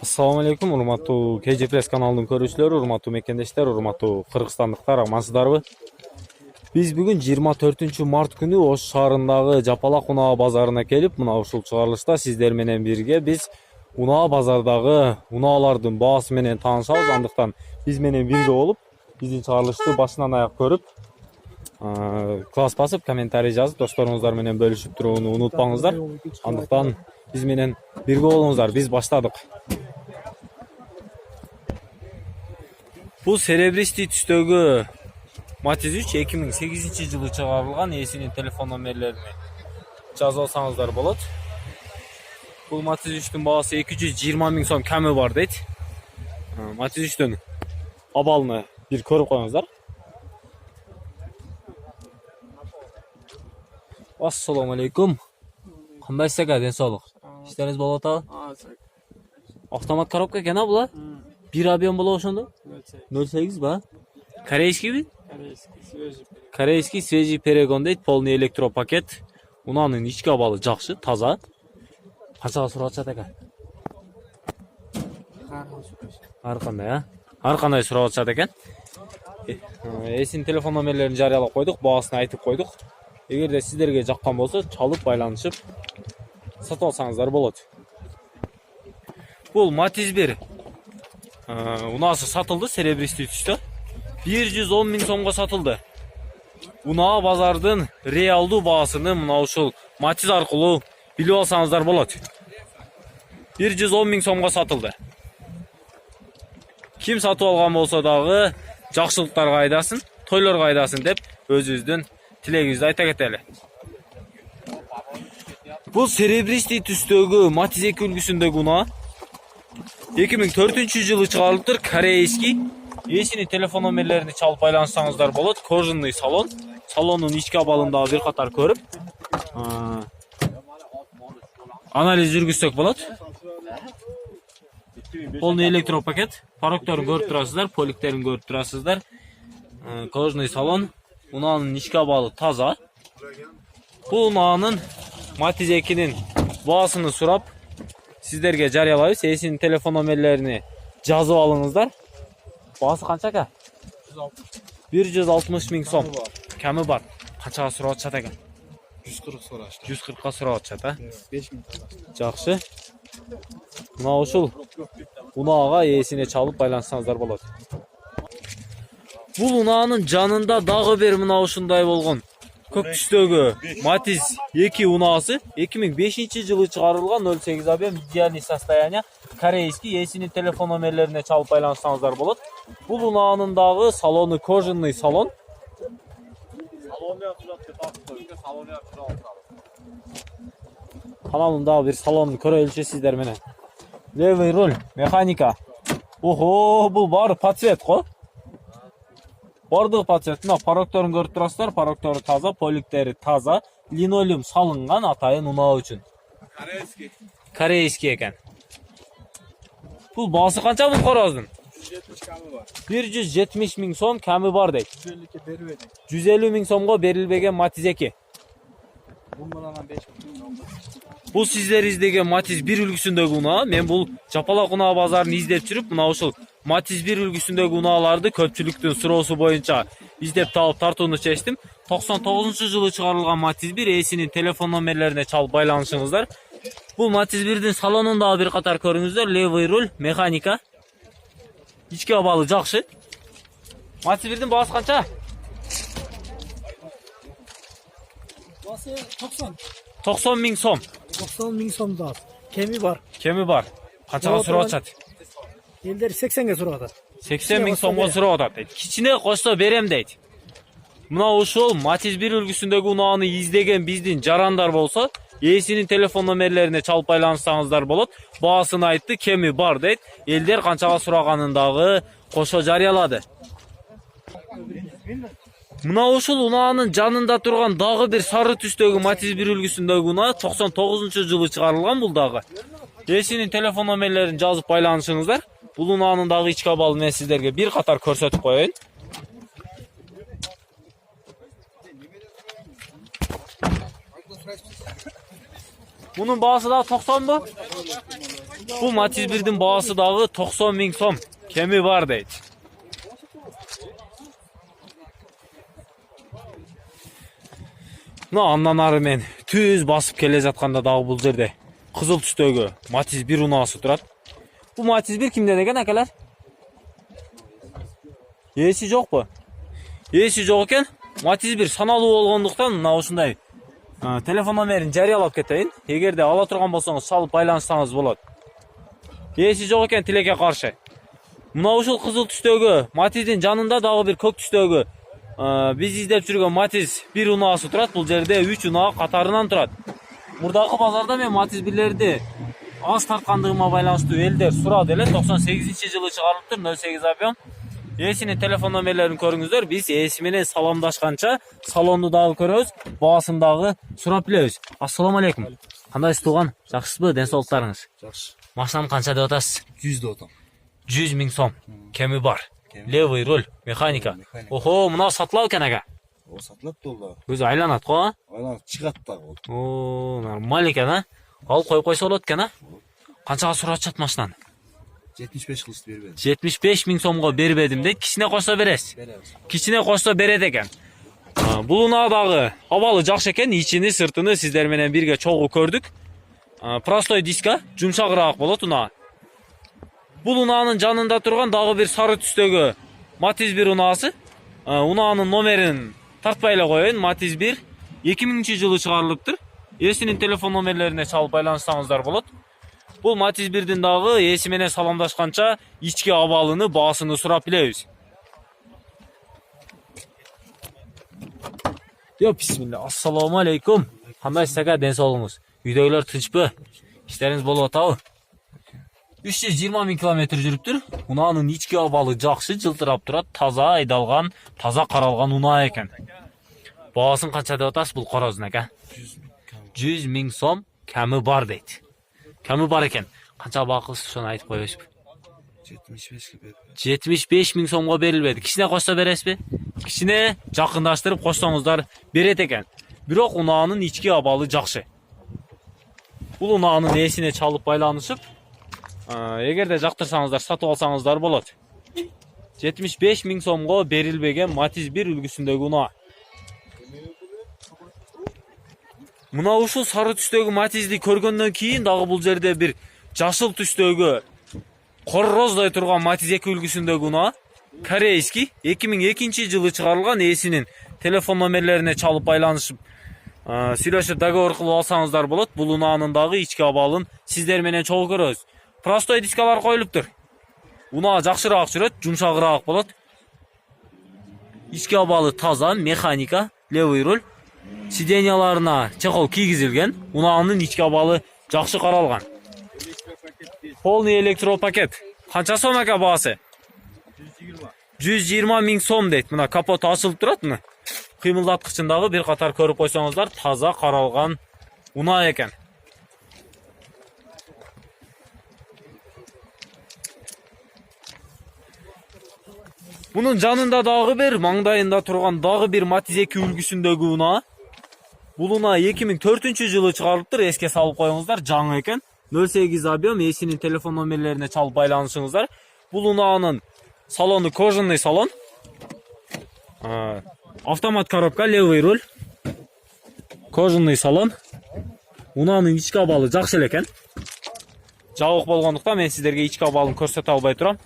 Assalamu alaikum, урматтуу KG Press каналынын көрүүчүлөрү, урматтуу мекендештер, урматтуу кыргызстандыктар, амансыздарбы? Биз бүгүн 24 март күнү Ош шаарындагы Жапалак унаа базарына келип, мына ушул чыгарылышта сиздер менен бирге биз унаа базардагы унаалардын баасы менен таанышабыз. Андыктан биз менен бирге болуп, биздин чыгарылышты башынан аяк көрүп, класс басып, комментарий жазып, досторуңуздар менен бөлүшүп турууну унутпаңыздар. Андыктан биз менен бирге болуңуздар. Биз баштадык. Бул серебристий түстөгү Matiz 3 2008-жылы чыгарылган. Эсинин телефон номерлерин жазып алсаңыздар болот. Бул Matiz 3-түн баасы 220 000 сом ками бар дейт. Matiz 3-түн абалыны бир көрүп коюңуздар. Ассаламу алейкум. Кандай сага ден соолук? Иштериңиз болуп атабы? Автомат коробка экен бул? Bir объем боло ошондо? 0.8 ба? Корейскийби? Корейский свежий перегон дейт, полный электропакет. Унаанын ички абалы жакшы, таза. Канчага сурап атышат экен? Ар кандай, Ар кандай сурап атышат экен? Эсин телефон номерлерин жарыялап койдук, баасын айтып койдук. Эгерде сиздерге жаккан болсо, чалып байланышып сатып алсаңыздар болот. Бул Matiz 1 унаасы сатылды, серебристий түстө. 110 000 сомго сатылды. Унаа базардын реалдуу баасыны мына ушул Matiz аркылуу билип алсаңыздар болот. 110 000 сомго сатылды. Ким сатып алган болсо дагы жакшылыктарга айдасын, тойлорго айдасын деп өзүбүздүн тилегибизди айта кетели. Бул серебристий түстөгү Matiz 2 үлгүсүндөгү унаа 2004-жылы чыгарылыптыр. Корейский. Эсинин телефон номерлерин чалып байланышсаңыздар болот. Кожаный салон. Салондун ички абалында бир катар көрүп, анализ жүргүзсөк болот. Полный электропакет. Парокторун көрүп турасыздар, поликтерин көрүп турасыздар. Кожаный салон. Унаанын ички абалы таза. Бул унаанын Matiz 2-нин баасыны сурап сиздерге жарыялайбыз. Эсинин телефон номерлерини жазып алыңыздар. Баасы канча экен? 160 000 сом. Ками бар. Канчага сурап атышат экен? 140 сурашты. 140ка сурап атышат, 5000 Жакшы. Мына ушул унаага эсине чалып байланышсаңыздар болот. Бул унаанын жанында дагы бир мына ушундай болгон көк түстөгү Matiz 2 унаасы 2005-жылы чыгарылган 0.8 объем, идеальный состояние, корейский. Эсинин телефон номерлерине чалып байланышсаңыздар болот. Бул унаанын дагы салону кожаный салон. Каналдын дагы бир салонун көрөлүчү сиздер менен. Левый руль, механика. Ого, бул баары подсвет го. Бардыгы подсвет. Мына парокторун көрүп турасыздар, пароктору таза, поликтери таза, линолеум салынган атайын унаа үчүн. Корейский экен. Бул баасы канча бул короздун? 170 000 сом ками бар дейт. 150 000 сомго берилбеген Matiz 2. Бул сиздер издеген Matiz 1 үлгүсүндөгү унаа. Мен бул Жапалак унаа базарын издеп жүрүп, мына ушул Matiz 1 үлгүсүндөгү унааларды көпчүлүктүн суроосу боюнча издеп таап тартууну чечтим. 99-жылы чыгарылган Matiz 1. Эсинин телефон номерлерине чалып байланышыңыздар. Бул Matiz 1-дин салонунда бир катар көрүңүздөр. Левый руль, механика. Ички абалы жакшы. Matiz 1-дин баасы канча? Басы 90 000 сом. 90 000 сомда. Кеми бар. Кеми бар. Канчага сурап атышат? Элдер 80ге сурап атат. 80 000 сомго сурап атат дейт. Кичине кошсо берем дейт. Мына ушул Matiz 1 үлгүсүндөгү унааны издеген биздин жарандар болсо, эсинин телефон номерлерине чалып байланышсаңыздар болот. Баасын айтты, кеми бар дейт. Элдер канчага сураганын дагы кошо жарыялады. Мына ушул унаанын жанында турган дагы бир сары түстөгү Matiz 1 үлгүсүндөгү унаа 99-жылы чыгарылган бул дагы. Эсинин телефон номерлерин жазып байланышыңыздар. Бул унаанын дагы ички абалын мен сиздерге бир катар көрсөтүп коеюн. Bunun bağısı da 90 mı? Bu Matiz 1'din bağısı dağı 90 bin som. Kemi var deydi. Mына андан ары мен түз басып келе жатканда дагы бул жерде кызыл түстөгү Matiz 1 унаасы турат. Bu Matiz 1 kimden eкен akalar? Ээси жокпу? Ээси жок экен. Matiz 1 саналуу болгондуктан мына ушундай телефон номерин жарыялап кетейин. Эгерде ала турган болсоңуз салып байланышсаңыз болот. Ээси жок экен тилекке каршы. Мына ушул кызыл түстөгү Matiz'in жанында дагы бир көк түстөгү биз издеп жүргөн Matiz 1 унаасы турат. Бул жерде 3 унаа катарынан турат. Мурдагы базарда мен Matiz 1'лерди аз тарткандыгыма байланыштуу элдер сурады эле. 98-жылы чыгарылыптыр, 08 объем. Ээсинин телефон номерлерин көрүңүздөр. Биз ээси менен саламдашканча салонду дагы көрөбүз, баасын дагы сурап билебиз. Ассаламу алейкум. Кандайсыз тууган? Жакшысызбы? Ден соолуктарыңыз? Жакшы. Машинаны канча деп атасыз? 100 деп атам. 100 миң сом. Кеми бар. Левый руль, механика. Охо, мына сатылат экен ага. О, сатылат долла. Өзү айланат го. Айланат чыгат дагы. О, нормаль экен, а? Алып коюп койсо болот экен, а? Канчага сурачат машинаны? 75 кылышты бербедим. 75 миң сомго бербедим дейт. Кичине койсо бересиз. Беребиз. Кичине койсо берет экен. Бул унаадагы абалы жакшы экен. Ичини, сыртыны сиздер менен бирге чогуу көрдүк. Простой диска, жумшагыраак болот унаа. Бул унаанын жанында турган дагы бир сары түстөгү Matiz 1 унаасы. Унаанын номерин тартпай эле коеюн. Matiz 1 2000-жылы чыгарылыптыр. Ээсинин телефон номерлерине чалып байланышсаңыздар болот. Бул Matiz 1'дин дагы ээси менен саламдашканча ички абалыны, баасыны сурап билебиз. Yo, бисмилла. Ассаламу алейкум. Кандайсыз ага, ден соолугуңуз? Үйдөгүлөр тынчпы? Иштериңиз болуп атабы? 320 миң километр жүрүптүр. Унаанын ички абалы жакшы, жылтырап турат, таза айдалган, таза каралган унаа экен. Баасын канча деп атасыз бул корозун ака? 100 миң сом кеми бар дейт. Кеми бар экен. Канча баа кылсыз ошону айтып коесузбу? 75 бербедим. 75 миң сомго берилбеди. Кичине койсо бересизби? Кичине жакындаштырып койсоңуздар берет экен. Бирок унаанын ички абалы жакшы. Бул унаанын ээсине чалып байланышып, эгерде жактырсаңыздар сатып алсаңыздар болот. 75 миң сомго берилбеген Matiz 1 үлгүсүндөгү унаа. Мына ушул сары түстөгү Matiz'ди көргөндөн кийин дагы бул жерде бир жашыл түстөгү корроздой турган Matiz 2 үлгүсүндөгү унаа. Корейский 2002-жылы чыгарылган. Ээсинин телефон номерлерине чалып байланышып, сүйлөшүп договор кылып алсаңыздар болот. Бул унаанын дагы ички абалын сиздер менен чогуу көрөбүз. Простой дискалар коюлуптур. Унаа жакшыраак жүрөт, жумшагыраак болот. Ички абалы таза, механика, левый руль. Сиденьяларына чехол кийгизилген. Унаанын ички абалы жакшы каралган. Полный электропакет. Канча сом ака баасы? 120 миң сом дейт. Мына капот ачылып турат мына. Кыймылдаткычындагы бир катар көрүп койсоңуздар, таза каралган унаа экен. Bunun жанында дагы бир, маңдайында турган дагы бир Matiz 2 үлгүсүндөгү унаа. Бул унаа 2004-жылы чыгарылыптыр. Эске салып коюңуздар, жаңы экен. 08 объем, ээсинин телефон номерлерине чалып байланышыңыздар. Бул унаанын салону кожаный салон. Автомат коробка, левый руль. Кожаный салон. Унаанын ички абалы жакшы эле экен. Жабык болгондуктан мен сиздерге ички абалын көрсөтө албай турам.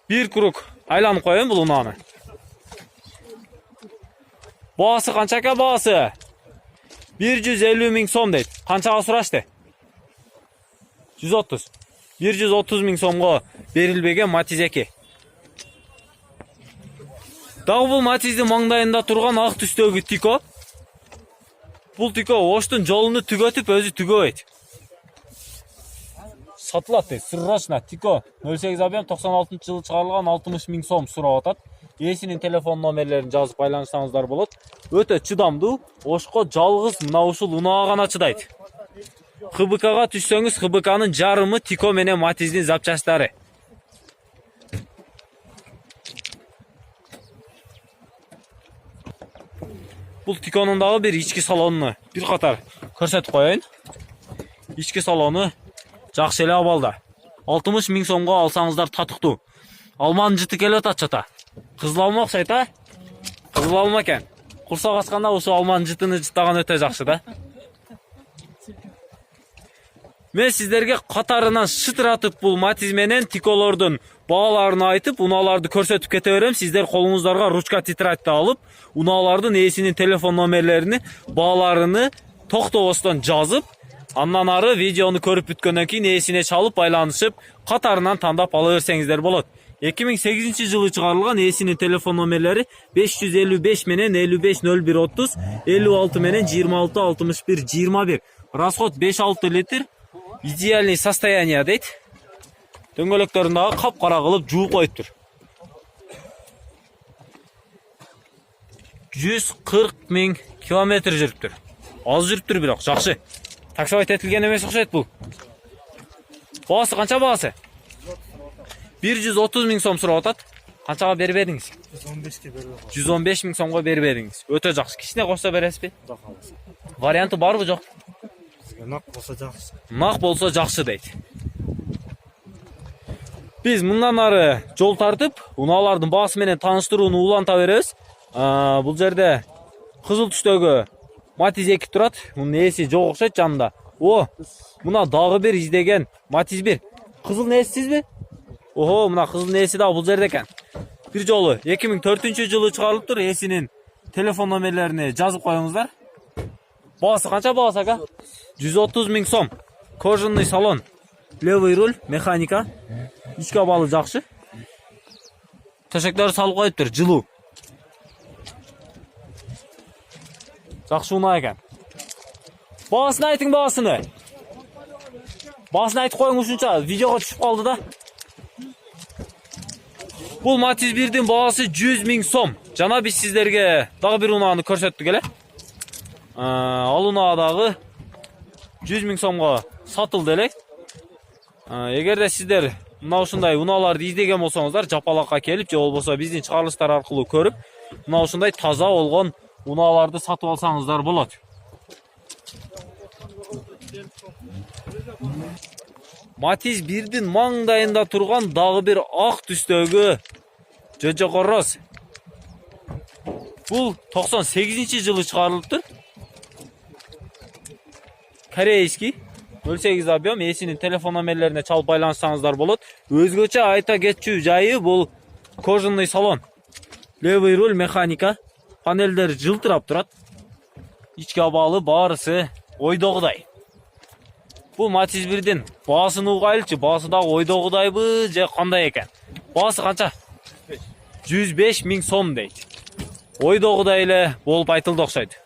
Bir kruг айланып коеюн бул унааны. Баасы канча ака баасы? 150 миң сом дейт. Канчага сурашты? 130. 130 миң сомго берилбеген Matiz 2. Дагы бул Matiz'дин маңдайында турган ак түстөгү Tiko. Бул Tiko оштун жолуну түгөтүп өзү түгөбөйт. Сатылат дейт. Срочно Tiko 08 объем 96-жылы чыгарылган 60 миң сом сурап атат. Ээсинин телефон номерлерин жазып байланышсаңыздар болот. Өтө чыдамдуу, ошко жалгыз мына ушул унаа гана чыдайт. ХБКга түшсөңүз, ХБКнын жарымы Tiko менен Matiz'дин запчастары. Бул Tiko'нун дагы бир ички салонуну бир катар көрсөтүп коеюн. ички салону жакшы эле абалда. 60 000 сомго алсаңыздар татыктуу. Алманын жыты келип атат чата. Кызыл алма окшойт а? Кызыл алма экен. Курсак ачканда ошо алманын жытыны жыттаган өтө жакшы да. Мен сиздерге катарынан шытыратып бул Матиз менен Тиколордун бааларын айтып, унааларды көрсөтүп кете берем. Сиздер колуңуздарга ручка тетрадьты алып, унаалардын ээсинин телефон номерлерини, бааларыны токтобостон жазып, андан ары видеону көрүп бүткөндөн кийин ээсине чалып байланышып, катарынан тандап ала берсеңиздер болот. 2008 жылы чыгарылган ээсинин телефон номерлери 555 менен 550130, 56 менен 26 61 21. Расход 5-6 литр. Идеальный состояние дейт. Дөңгөлөктөрүн дагы капкара кылып жууп коюптур. 140 000 километр жүрүптүр. Аз жүрүптүр бирок, жакшы. Таксовать этилген эмес окшойт бул. Баасы канча баасы? 130 000 сом сурап атат. Канчага берип бердиңиз? 115ке берип. 115 000 сомго берип бердиңиз. Өтө жакшы. Кичине кошсо бересизби? Варианты барбы, жок? Нак болсо жакшы. Нак болсо жакшы дейт. Биз мындан ары жол тартып, унаалардын баасы менен тааныштырууну уланта беребиз. Бул жерде кызыл түстөгү Матиз 2 турат. Мунун ээси жок окшойт жанында. О, мына дагы бир издеген Матиз 1. Кызыл нээсизби? Охо, мына кызыл нээси да бул жерде экен. Бир жолу 2004-жылы чыгарылыптыр. Ээсинин телефон номерлерини жазып коюңуздар. Баасы канча баасы ака? 130 000 сом. Кожаный салон. Левый руль, механика. Ички абалы жакшы. Төшөктөрү салып коюптур, жылуу. Жакшы унаа экен. Баасын айтың, баасыны. Баасын айтып коюң, ушунча видеого түшүп калды да. Бул Матиз 1дин баасы 100 000 сом. Жана биз сиздерге дагы бир унааны көрсөттүк эле. Ал унаа дагы 100 000 сомго сатылды эле. Эгерде сиздер мына ушундай унааларды издеген болсоңуздар, Жапалакка келип, же болбосо биздин чыгарылыштар аркылуу көрүп, мына ушундай таза болгон унааларды сатып алсаңыздар болот. Матиз 1дин маңдайында турган дагы бир ак түстөгү Жожокороз. Бул 98-жылы чыгарылыптыр. Корейский 08 объем, ээсинин телефон номерлерине чалып байланышсаңыздар болот. Өзгөчө айта кетчү жайы бул кожаный салон. Левый руль, механика. Панелдер жылтырап турат. Ички абалы баарысы ойдогудай. Бул Матиз 1дин баасын угайлычы, баасы дагы ойдогудайбы же кандай экен? Баасы канча? 105 000 сом дейт. Ойдогудай эле болуп айтылды окшойт.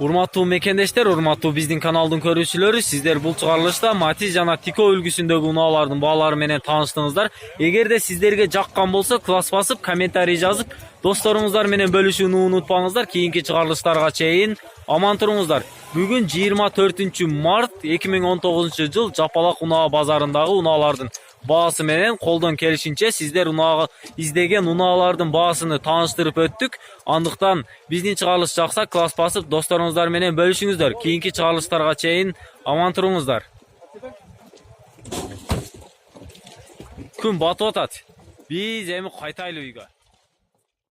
Урматтуу мекендештер, урматтуу биздин каналдын көрүүчүлөрү, сиздер бул чыгарылышта Матиз жана Тико үлгүсүндөгү унаалардын баалары менен тааныштыңыздар. Эгерде сиздерге жаккан болсо, класс басып, комментарий жазып, досторуңуздар менен бөлүшүүнү унутпаңыздар. Кийинки чыгарылыштарга чейин аман туруңуздар. Бүгүн 24 март 2019 жыл Жапалак унаа базарындагы унаалардын баасы менен колдон келишинче сиздер унаа издеген унаалардын баасыны тааныштырып өттүк. Андыктан биздин чыгарылыш жакса, класс басып, досторуңуздар менен бөлүшүңүздөр. Кийинки чыгарылыштарга чейин аман туруңуздар. Күн батып атат. Биз эми кайтайлы үйгө.